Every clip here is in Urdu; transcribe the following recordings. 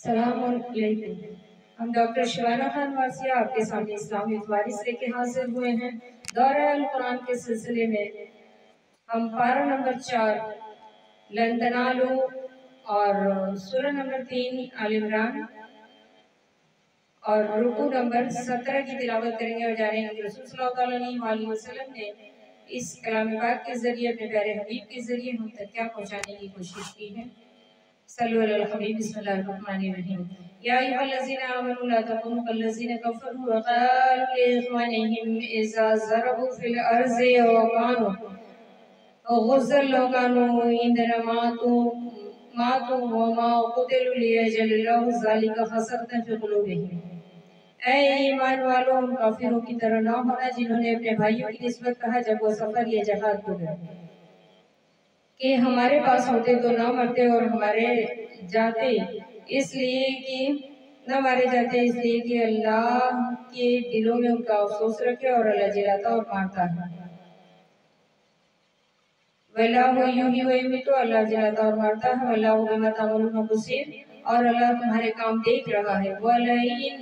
السلام علیکم. ہم ڈاکٹر شبانہ خان واسیہ آپ کے سامنے اسلامی فوارس لے کے حاضر ہوئے ہیں. دورہ القرآن کے سلسلے میں ہم پارہ نمبر 4 لندنالو اور سورہ نمبر 3 آل عمران اور رکوع نمبر 17 کی تلاوت کریں گے اور جانیں گے کہ رسول صلی اللہ علیہ وسلم نے اس کلام پاک کے ذریعے اپنے پیارے حبیب کے ذریعے ہم تک کیا پہنچانے کی کوشش کی ہے. صلو علی الحبیب. بسم اللہ الرحمن الرحیم. یا ایھا الذین آمنوا لا تکونوا کالذین کفروا وقالوا لإخوانهم اذا ضربوا فی الارض وکانوا غزا لو کانوا عندنا ماتوا وما قتلوا لیجعل اللہ ذلک حسرۃ فی قلوبہم. اے ایمان والو، ان کافروں کی طرح نہ ہونا جنہوں نے اپنے بھائیوں کی نسبت کہا جب وہ سفر یا جہاد کو گئے کہ ہمارے پاس ہوتے تو نہ مرتے اور ہمارے جاتے اس لیے کہ نہ مارے جاتے اس لیے کہ اللہ کے دلوں میں ان کا افسوس رکھے اور اللہ جلاتا اور مارتا ہے. وَاللَّهُ يُحْيِي وَيُمِيتُ، اللہ جلاتا اور مارتا ہے. وَاللَّهُ بِمَا تَعْمَلُونَ بَصِيرٌ، اور اللہ تمہارے کام دیکھ رہا ہے. وَلَئِن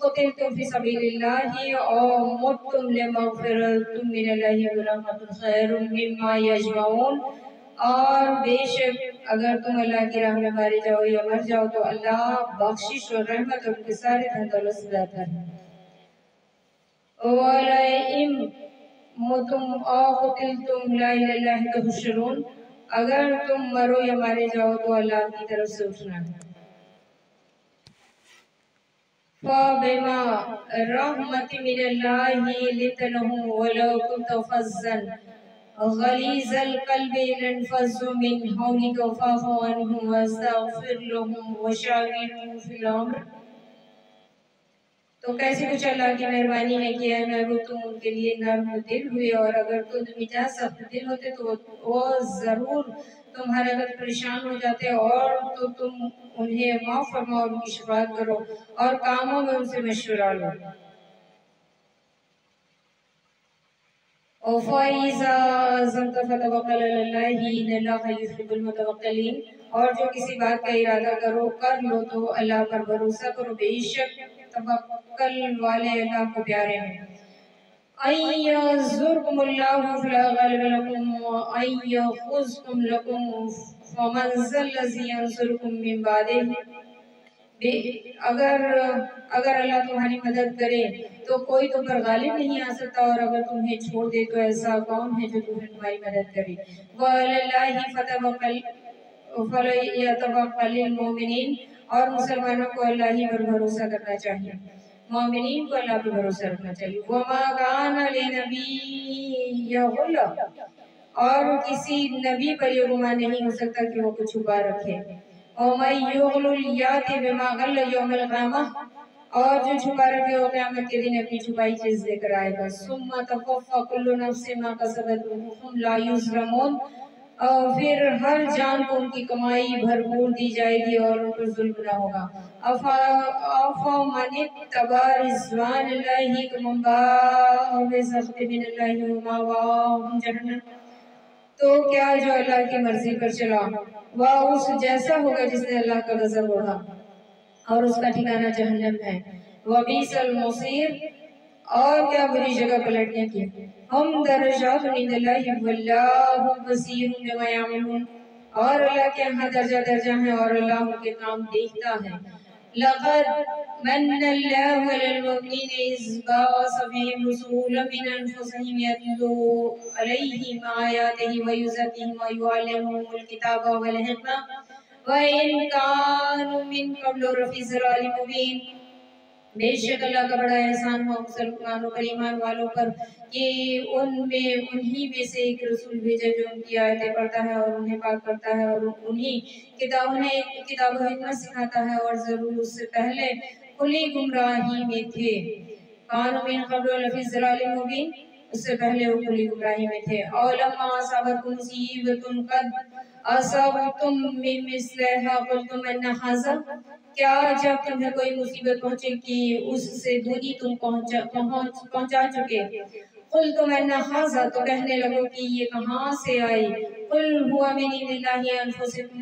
قُتِلْتُمْ فِي سَبِيلِ اللَّهِ أَوْ مُتُّمْ لَمَغْفِرَةٌ مِّنَ اللَّهِ وَرَحْمَةٌ خَيْرٌ مِّمَّا يَجْمَعُونَ، اور بے شک اگر تم اللہ کی راہ میں مارے جاؤ یا مر جاؤ تو اللہ بخشش اور رحمت اور ان کے سارے دھن دولت سے زیادہ ہے. وَلَئِن مُتُمْ أَوْ قُتِلْتُمْ لَا إِلَى اللَّهِ تُحْشَرُونَ، اگر تم مرو یا مارے جاؤ تو اللہ کی طرف سے اٹھنا ہے. فَبِمَا رَحْمَةٍ مِّنَ اللَّهِ لِنتَ لَهُمْ وَلَوْ كُنتَ فَظًّا غَلِيظَ الْقَلْبِ لَانفَضُّوا مِنْ حَوْلِكَ فَاعْفُ عَنْهُمْ وَاسْتَغْفِرْ لَهُمْ وَشَاوِرْهُمْ فِي الْأَمْرِ. تو کیسے کچھ اللہ کی مہربانی ہے کہ اے محبوب تم ان کے لیے نرم دل ہوئے، اور اگر تم مجاز سخت دل ہوتے تو وہ ضرور تمہارے اگر پریشان ہو جاتے، اور تو تم انہیں معاف فرماؤ اور ان کی شفاعت کرو اور کاموں میں ان سے مشورہ لو. وَفَإِذَا عَزَمْتَ فَتَوَكَّلْ عَلَى اللَّهِ إِنَّ اللَّهَ يُحِبُّ الْمُتَوَكِّلِينَ، اور جو کسی بات کا ارادہ کر لو تو اللہ پر بھروسہ کرو، بے شک توکل والے اللہ کو پیارے ہیں. أَن يَنصُرَكُمُ اللَّهُ فَلَا غَالِبَ لَكُمْ وَأَن يَخْذُلْكُمْ فَمَنْ ذَا الَّذِي يَنصُرُكُم مِّن بَعْدِهِ. اگر اللہ تمہاری مدد کرے تو کوئی تم پر غالب نہیں آ سکتا، اور اگر تمہیں چھوڑ دے تو ایسا کون ہے جو تمہاری مدد کرے. وَعَلَى اللَّهِ فَلْيَتَوَكَّلِ الْمُؤْمِنُونَ، اور مسلمانوں کو اللہ ہی پر بھروسہ کرنا چاہیے، مومنین کو اللہ پر بھروسہ رکھنا چاہیے. وَمَا كَانَ لِنَبِيٍّ يَغُلَّ، اور کسی نبی پر یہ گمان نہیں ہو سکتا کہ وہ کچھ چھپا رکھے. وَمَن يَغْلُلْ يَأْتِ بِمَا غَلَّ يَوْمَ الْقِيَامَةِ، اور جو چھپا رکھے وہ قیامت کے دن اپنی چھپائی چیز لے کر آئے گا. ثُمَّ تُوَفَّىٰ كُلُّ نَفْسٍ مَا كَسَبَتْ وَهُمْ لَا يُظْلَمُونَ، اور پھر ہر جان کو ان کی کمائی بھرپور دی جائے گی اور ان پر ظلم نہ ہوگا. أَفَمَنِ اتَّبَعَ رِضْوَانَ اللَّهِ كَمَن بَاءَ بِسَخْطٍ مِّنَ اللَّهِ وَمَأْوَاهُ جَهَنَّمُ، تو کیا جو اللہ کی مرضی پر چلا وہ اس جیسا ہوگا جس نے اللہ کا غضب اڑا، اور اس کا ٹھکانہ جہنم ہے. وَبِئْسَ الْمَصِيرُ، اور کیا بری جگہ پلٹنے کی. ہم درجات عند اللہ واللہ بصیر بما یعملون، اور اللہ کے ہاں درجہ درجہ ہیں اور اللہ ان کے کام دیکھتا ہے. لَقَدْ مَنَّ اللَّهُ عَلَى الْمُؤْمِنِينَ إِذْ بَعَثَ فِيهِمْ رَسُولًا مِّنْ أَنفُسِهِمْ يَتْلُو عَلَيْهِمْ آيَاتِهِ وَيُزَكِّيهِمْ وَيُعَلِّمُهُمُ الْكِتَابَ وَالْحِكْمَةَ وَإِن كَانُوا مِن قَبْلُ لَفِي ضَلَالٍ مُّبِينٍ. بے شک اللہ کا بڑا احسان ہو مسلمانوں پر، ایمان والوں پر، کہ انہی میں سے ایک رسول بھیجا جو ان کی آیتیں پڑھتا ہے اور انہیں پاک کرتا ہے اور انہیں کتاب و حکمت سکھاتا ہے، اور ضرور اس سے پہلے کھلی گمراہی میں تھے. کانوا من قبل لفی ضلال مبین، اس سے پہلے وہ کھلی گمراہی میں تھے. اولما اصابتکم مصیبۃ قد اصابتم مثلها قلتم ان ھذا، کیا جب تمہیں کوئی مصیبت پہنچے کہ اس سے دونی تم پہنچا چکے، قلتم ان ھذا، تو کہنے لگو کہ یہ کہاں سے آئی. قل ھو من عند اللہ انفسکم،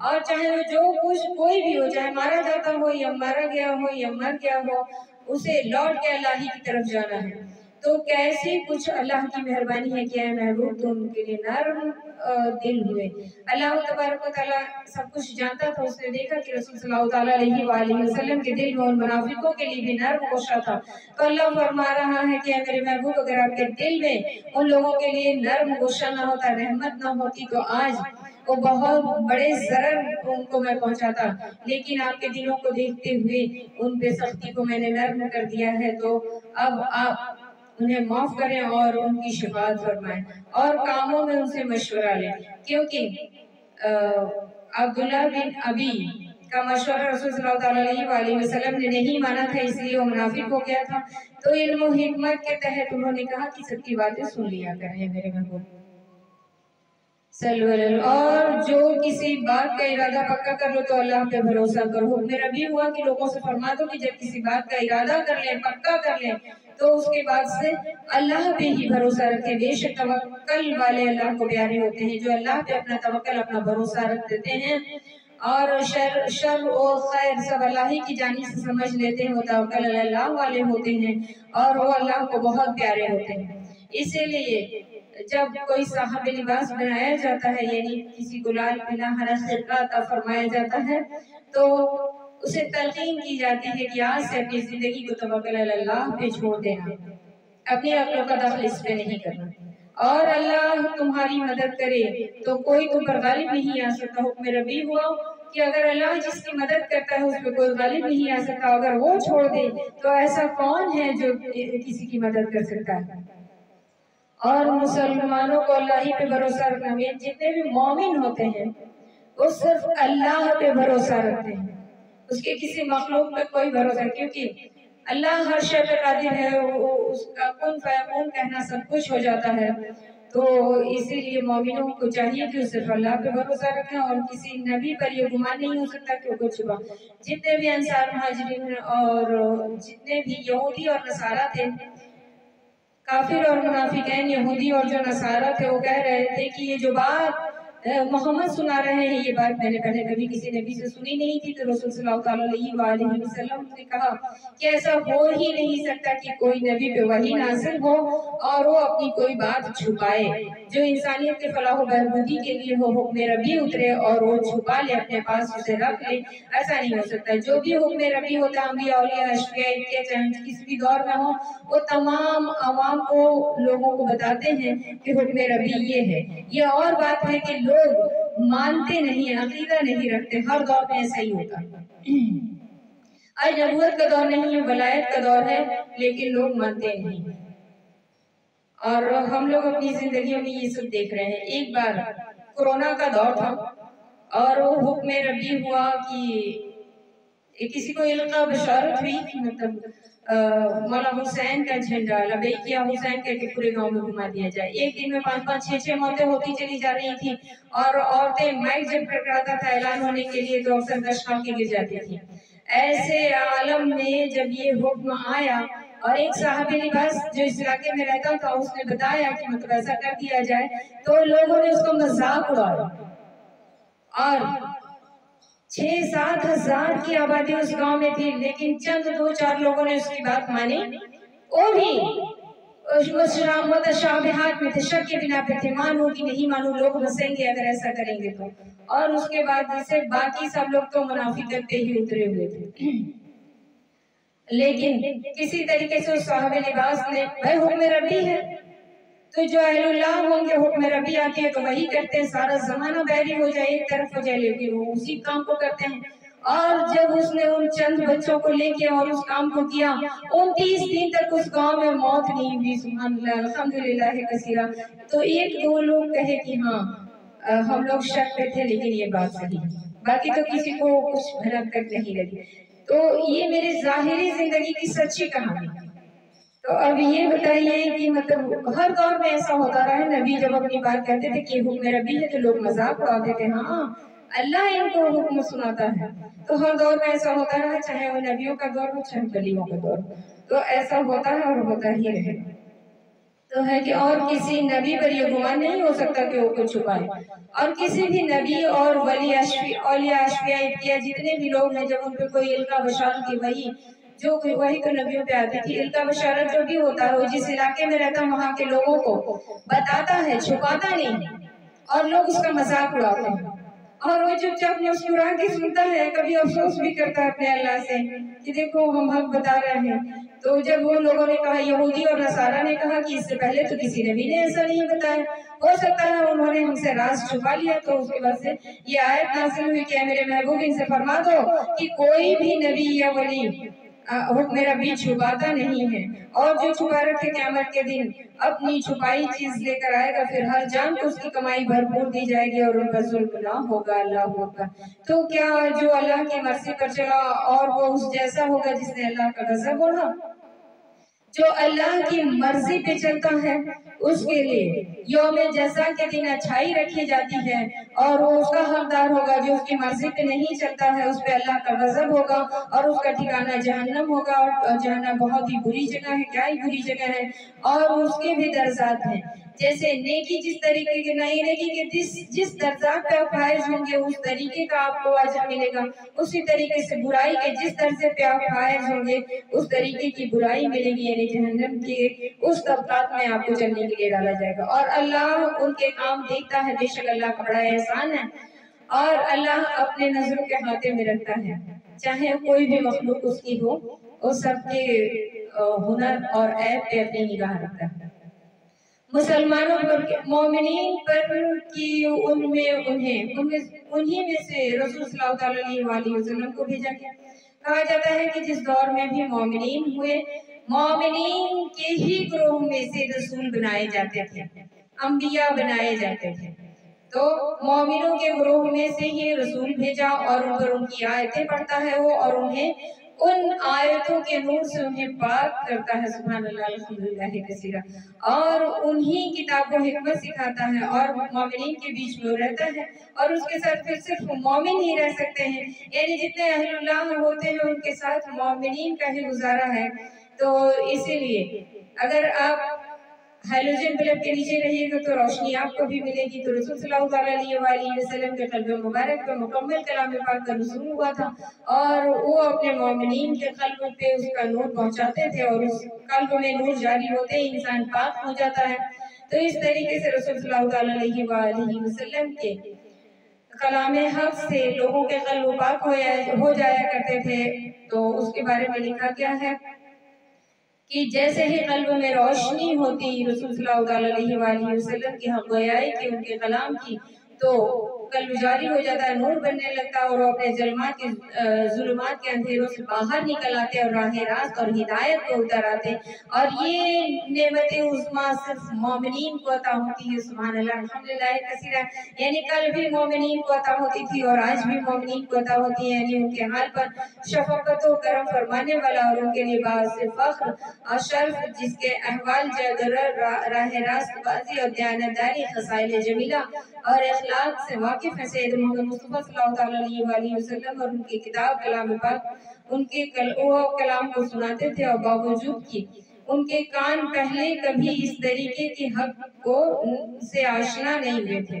اور چاہے وہ جو کچھ کوئی بھی ہو، چاہے مارا جاتا ہو یا مارا گیا ہو یا مر گیا ہو، اسے لوٹ کے اللہ ہی کی طرف جانا ہے۔ تو کیسی کچھ اللہ کی مہربانی ہے کہ اے محبوب تم ان کے لیے نرم دل ہوئے۔ اللہ تبارک و تعالیٰ سب کچھ جانتا تھا، اس نے دیکھا کہ رسول صلی اللہ علیہ وآلہ وسلم کے دل میں ان منافقوں کے لیے بھی نرم گوشہ تھا، تو اللہ فرما رہا ہے کہ اے میرے محبوب اگر آپ کے دل میں ان لوگوں کے لیے نرم گوشہ نہ ہوتا، رحمت نہ ہوتی، تو آج وہ بہت بڑے ضرر ان کو میں پہنچاتا، لیکن آپ کے دلوں کو دیکھتے ہوئے ان پہ سختی کو میں نے نرم کر دیا ہے، تو اب آپ انہیں معاف کریں اور ان کی شفاعت فرمائیں اور کاموں میں ان سے مشورہ لیں، کیونکہ عبداللہ بن ابی کا مشورہ رسول صلی اللہ علیہ وآلہ وسلم نے نہیں مانا تھا، اس لیے وہ منافق ہو گیا تھا۔ تو علم و حکمت کے تحت انہوں نے کہا کہ سب کی باتیں سن لیا کریں میرے محبوب صلی اللہ علیہ وسلم، اور جو کسی بات کا ارادہ پکا کر لو تو اللہ پہ بھروسہ کرو۔ میرا بھی ہوا کہ لوگوں سے فرما دو کہ جب کسی بات کا ارادہ کر لیں، پکا کر لیں، تو اس کے بعد سے اللہ پہ ہی بھروسہ رکھیں۔ بے شک توکل والے اللہ کو پیارے ہوتے ہیں، جو اللہ پہ اپنا توکل، اپنا بھروسہ رکھ دیتے ہیں اور شر و خیر سب اللہ ہی کی جانب سے سمجھ لیتے ہیں، وہ توکل اللہ والے ہوتے ہیں اور وہ اللہ کو بہت پیارے ہوتے ہیں۔ اسی لیے جب کوئی صاحب لباس بنایا جاتا ہے، یعنی کسی کو لال پیلا ہرا خرقہ عطا فرمایا جاتا ہے، تو اسے تلقین کی جاتی ہے کہ آج سے اپنی زندگی کو توکل اللہ پہ چھوڑ دینا، اپنی عقل کا دخل اس پہ نہیں کرنا، اور اللہ تمہاری مدد کرے تو کوئی تم پر غالب نہیں آ سکتا۔ حکم ربی ہوا کہ اگر اللہ جس کی مدد کرتا ہے اس پہ کوئی غالب نہیں آ سکتا، اگر وہ چھوڑ دے تو ایسا کون ہے جو کسی کی مدد کر سکتا ہے۔ اور مسلمانوں کو اللہ ہی پہ بھروسہ رکھنا ہے، جتنے بھی مومن ہوتے ہیں وہ صرف اللہ پہ بھروسہ رکھتے ہیں، اس کے کسی مخلوق پہ کوئی بھروسہ نہیں، کیونکہ اللہ ہر شے پہ قادر ہے، اس کا کن فیکون کہنا سب کچھ ہو جاتا ہے۔ تو اسی لیے مومنوں کو چاہیے کہ صرف اللہ پہ بھروسہ رکھیں اور کسی نبی پر یہ گمان نہیں ہو سکتا کہ وہ کچھ چھپا۔ جتنے بھی انصار مہاجرین اور جتنے بھی یہودی اور نصارہ تھے، کافر اور منافقین یہودی اور جو نصارہ تھے، وہ کہہ رہے تھے کہ یہ جو بات محمد سنا رہے ہیں، یہ بات میں نے پہلے کبھی کسی نبی سے سنی نہیں تھی۔ تو رسول صلی اللہ علیہ وآلہ وسلم نے کہا کہ ایسا ہو ہی نہیں سکتا کہ کوئی نبی پہ وحی نازل ہو اور وہ اپنی کوئی بات چھپائے، جو انسانیت کے فلاح و بہبودی کے لیے ہو، حکم ربی اترے اور وہ چھپا لے، اپنے پاس اسے رکھ لے، ایسا نہیں ہو سکتا۔ جو بھی حکم ربی ہوتا ہے، انبیاء، اولیاء، اشقیاء کے چاہے کسی بھی دور میں ہو، وہ تمام عوام کو، لوگوں کو بتاتے ہیں کہ حکم ربی یہ ہے۔ یہ اور بات ہے کہ لوگ مانتے نہیں، عقیدہ نہیں رکھتے، ہر دور میں ایسا ہی ہوتا ہے۔ آج نبوت کا دور نہیں ہے، ولایت کا دور ہے، لیکن لوگ مانتے نہیں، اور ہم لوگ اپنی زندگیوں میں یہ سب دیکھ رہے ہیں۔ ایک بار کورونا کا دور تھا اور وہ حکم ربی ہوا کہ کسی کو علقہ بشارت ہوئی کہ مطلب مولا حسین کا جھنڈا لبیکیا حسین کہہ کے پورے گاؤں میں گھما دیا جائے۔ ایک دن میں 5-5 6-6 موتیں ہوتی چلی جا رہی تھی، اور عورتیں مائک جب کراتا تھا اعلان ہونے کے لیے تو اکثر دشکا کے گر جاتی تھی۔ ایسے عالم میں جب یہ حکم آیا اور ایک صاحب لباس جو اس علاقے میں رہتا تھا، اس نے بتایا کہ مطلب ایسا کر دیا جائے، تو لوگوں نے اس کو مذاق اڑایا، اور 6-7 ہزار کی آبادی اس گاؤں میں تھی، لیکن چند 2-4 لوگوں نے اس کی بات مانی، وہ بھی متشابہات میں تھے، شک کے بنا پہ تھے، مانو کہ نہیں مانو، لوگ ہنسیں گے اگر ایسا کریں گے تو، اور اس کے بعد سے باقی سب لوگ تو منافقت پہ ہی اترے ہوئے تھے۔ لیکن کسی طریقے سے اس صاحب لباس نے، بھائی حکم ربی ہے تو جو اہل اللہ ہوں گے، حکم ربی آتی ہے تو وہی کرتے ہیں، سارا زمانہ بیری ہو جائے، ایک طرف ہو جائے، لیکن وہ اسی کام کو کرتے ہیں۔ اور جب اس نے ان چند بچوں کو لے کے اور اس کام کو کیا، 29 دن تک اس گاؤں میں موت نہیں ہوئی، سبحان اللہ، الحمدللہ کثیرہ۔ تو 1-2 لوگ کہے کہ ہاں ہم لوگ شک پہ تھے، لیکن یہ بات صحیح ہے، باقی تو کسی کو کچھ بھنک نہیں لگی۔ تو یہ میری ظاہری زندگی کی سچی کہانی ہے۔ تو اب یہ بتائیے کہ مطلب ہر دور میں ایسا ہوتا رہا ہے، نبی جب اپنی بات کہتے تھے کہ حکم ربی ہے تو لوگ مذاق اڑاتے تھے، ہاں اللہ ان کو حکم سناتا ہے۔ تو ہر دور میں ایسا ہوتا رہا، چاہے وہ نبیوں کا دور ہو، چاہے ولیوں کا دور ہو، تو ایسا ہوتا ہے اور ہوتا ہی رہے۔ تو ہے کہ اور کسی نبی پر یہ گمان نہیں ہو سکتا کہ وہ کچھ چھپائے، اور کسی بھی نبی اور ولی اولیاء اشفیاء جتنے بھی لوگ ہیں، جب ان پہ کوئی القا بشارت کی وہی تو نبیوں پہ آتی تھی، القا بشارت جو بھی ہوتا ہے وہ جس علاقے میں رہتا وہاں کے لوگوں کو بتاتا ہے، چھپاتا نہیں، اور لوگ اس کا مذاق اڑاتے ہیں، اور وہ چپ چاپ مسکرا کے سنتا ہے، کبھی افسوس بھی کرتا ہے اپنے اللہ سے کہ دیکھو ہم حق بتا رہے ہیں۔ تو جب وہ لوگوں نے کہا، یہودی اور نصارہ نے کہا کہ اس سے پہلے تو کسی نبی نے ایسا نہیں بتایا، ہو سکتا ہے انہوں نے ہم سے راز چھپا لیا، تو اس کے بعد سے یہ آیت نازل ہوئی کہ اے میرے محبوب ان سے فرما دو کہ کوئی بھی نبی یا ولی حکم ربی چھپاتا نہیں ہے، اور جو چھپا رکھے قیامت کے دن اپنی چھپائی چیز لے کر آئے گا، پھر ہر جان کو اس کی کمائی بھرپور دی جائے گی اور ان پر ظلم نہ ہوگا۔ اللہ ہوگا تو کیا جو اللہ کی مرضی پر چلا اور وہ اس جیسا ہوگا جس نے اللہ کا غضب اوڑھا؟ جو اللہ کی مرضی پہ چلتا ہے اس کے لیے یوم جزا کے دن اچھائی رکھی جاتی ہے، اور وہ اس کا حقدار ہوگا۔ جو اس کی مرضی پہ نہیں چلتا ہے اس پہ اللہ کا غضب ہوگا، اور اس کا ٹھکانہ جہنم ہوگا، اور جہنم بہت ہی بری جگہ ہے، کیا ہی بری جگہ ہے، اور اس کے بھی درجات ہیں۔ جیسے نیکی جس طریقے کے نیکی کے جس درجات پہ آپ فائز ہوں گے اس طریقے کا آپ کو اجر ملے گا، اسی طریقے سے برائی کے جس درجے پہ آپ فائز ہوں گے اس طریقے کی برائی ملے گی، یعنی جہنم کے اس طبقات میں آپ کو چلنے کے لیے ڈالا جائے گا۔ اور اللہ ان کے کام دیکھتا ہے، بے شک اللہ کا بڑا احسان ہے، اور اللہ اپنے نظروں کے ہاتھے میں رکھتا ہے، چاہے کوئی بھی مخلوق اس کی ہو، وہ سب کے ہنر اور عیب پہ اپنی نگاہ رکھتا ہے۔ مسلمانوں پر، مومنین پر کی انہی میں سے رسول صلی اللہ علیہ وسلم کو بھیجا گیا۔ کہا جاتا ہے کہ جس دور میں بھی مومنین ہوئے، مومنین کے ہی گروہ میں سے رسول بنائے جاتے تھے، انبیاء بنائے جاتے تھے، تو مومنوں کے گروہ میں سے ہی رسول بھیجا، اور ان پر ان کی آیتیں پڑھتا ہے وہ، اور انہیں ان آیتوں کے نور سے انہیں پاک کرتا ہے، سبحان اللہ الحمدللہ کثیرا، اور انہی کتاب و حکمت سکھاتا ہے، اور مومنین کے بیچ میں رہتا ہے، اور اس کے ساتھ پھر صرف مومن ہی رہ سکتے ہیں، یعنی جتنے اہل اللہ ہوتے ہیں ان کے ساتھ مومنین کا ہی گزارا ہے۔ تو اسی لیے اگر آپ ہیلوجن بلب کے نیچے رہیے گا تو روشنی آپ کو بھی ملے گی۔ تو رسول صلی اللہ علیہ وسلم کے قلب مبارک پہ مکمل کلام پاک کا نزول ہوا تھا، اور وہ اپنے مومنین کے قلب پہ اس کا نور پہنچاتے تھے، اور اس قلب میں نور جاری ہوتے ہی انسان پاک ہو جاتا ہے۔ تو اس طریقے سے رسول صلی اللہ علیہ وسلم کے کلام حق سے لوگوں کے قلب پاک ہو جایا کرتے تھے۔ تو اس کے بارے میں لکھا کیا ہے کہ جیسے ہی قلب میں روشنی ہوتی رسول صلی اللہ علیہ وسلم کی حق گویائی کی، ان کے کلام کی، تو قلب جاری ہو جاتا ہے، نور بننے لگتا ہے، اور وہ اپنے ظلمات کے اندھیروں سے باہر نکل آتے اور راہ راست اور ہدایت کو اتر آتے، اور یہ نعمت عظمیٰ صرف مومنین کو عطا ہوتی ہے، سبحان اللہ الحمدللہ کثیرا، یعنی کل بھی مومنین کو عطا ہوتی تھی اور آج بھی مومنین کو عطا ہوتی ہے، یعنی ان کے حال پر شفقت و کرم فرمانے والا اور ان کے لیے باعث فخر اور شرف، جس کے احوال راہ راست بازی اور دیانتداری، خصائل جمیلہ اور اخلاق سے واقف ہے، سید محمد مصطفیٰ صلی اللہ علیہ وسلم، اور ان کی کتاب کلام پاک ان کے کلام کو سناتے تھے، اور باوجود کی ان کے کان پہلے کبھی اس طریقے کی حق کو سے آشنا نہیں ہوئے تھے۔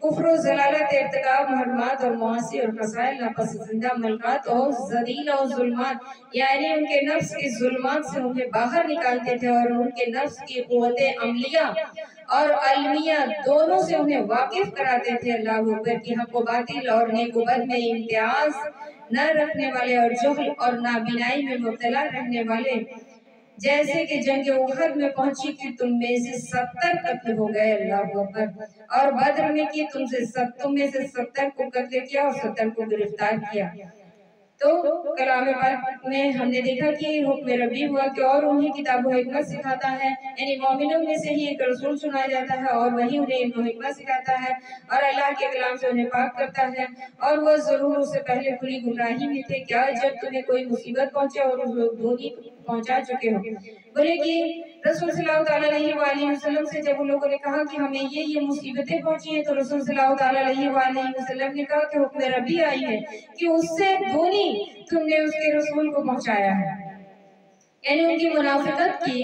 کفر و ضلالت، ارتکاب محرمات اور معاصی اور فضائل، ناپسندیدہ ملکات اور ذلیل اور ظلمات، یعنی ان کے نفس کی ظلمات سے انہیں باہر نکالتے تھے، اور ان کے نفس کی قوت عملیہ اور علمیہ دونوں سے انہیں واقف کراتے تھے۔ اللہ اکبر کی حق و باطل اور نیک و بد میں امتیاز نہ رکھنے والے، اور جہل اور نابینائی میں مبتلا رہنے والے، جیسے کہ جنگ احد میں پہنچی کہ تم میں سے 70 قتل ہو گئے، اللہ اکبر، اور بدر میں کی تم میں سے 70 کو قتل کیا اور 70 کو گرفتار کیا۔ تو کلام پاک میں ہم نے دیکھا کہ حکم ربی ہوا کہ اور انہیں کتاب و حکمت سکھاتا ہے، یعنی مومنوں میں سے ہی ایک رسول سنایا جاتا ہے، اور وہی انہیں علم و حکمت سکھاتا ہے، اور اللہ کے کلام سے انہیں پاک کرتا ہے، اور وہ ضرور اس سے پہلے کھلی گمراہی میں تھے۔ کیا جب تمہیں کوئی مصیبت پہنچے اور اس لوگ دونی پہنچا چکے ہو؟ بولے کہ رسول صلی اللہ علیہ وسلم سے جب ان لوگوں نے کہا کہ ہمیں یہ مصیبتیں پہنچی ہیں، تو رسول صلی اللہ علیہ وسلم نے کہا کہ حکم ربی آئی ہے کہ اس سے دونی تم نے اس کے رسول کو پہنچایا ہے، یعنی ان کی منافقت کی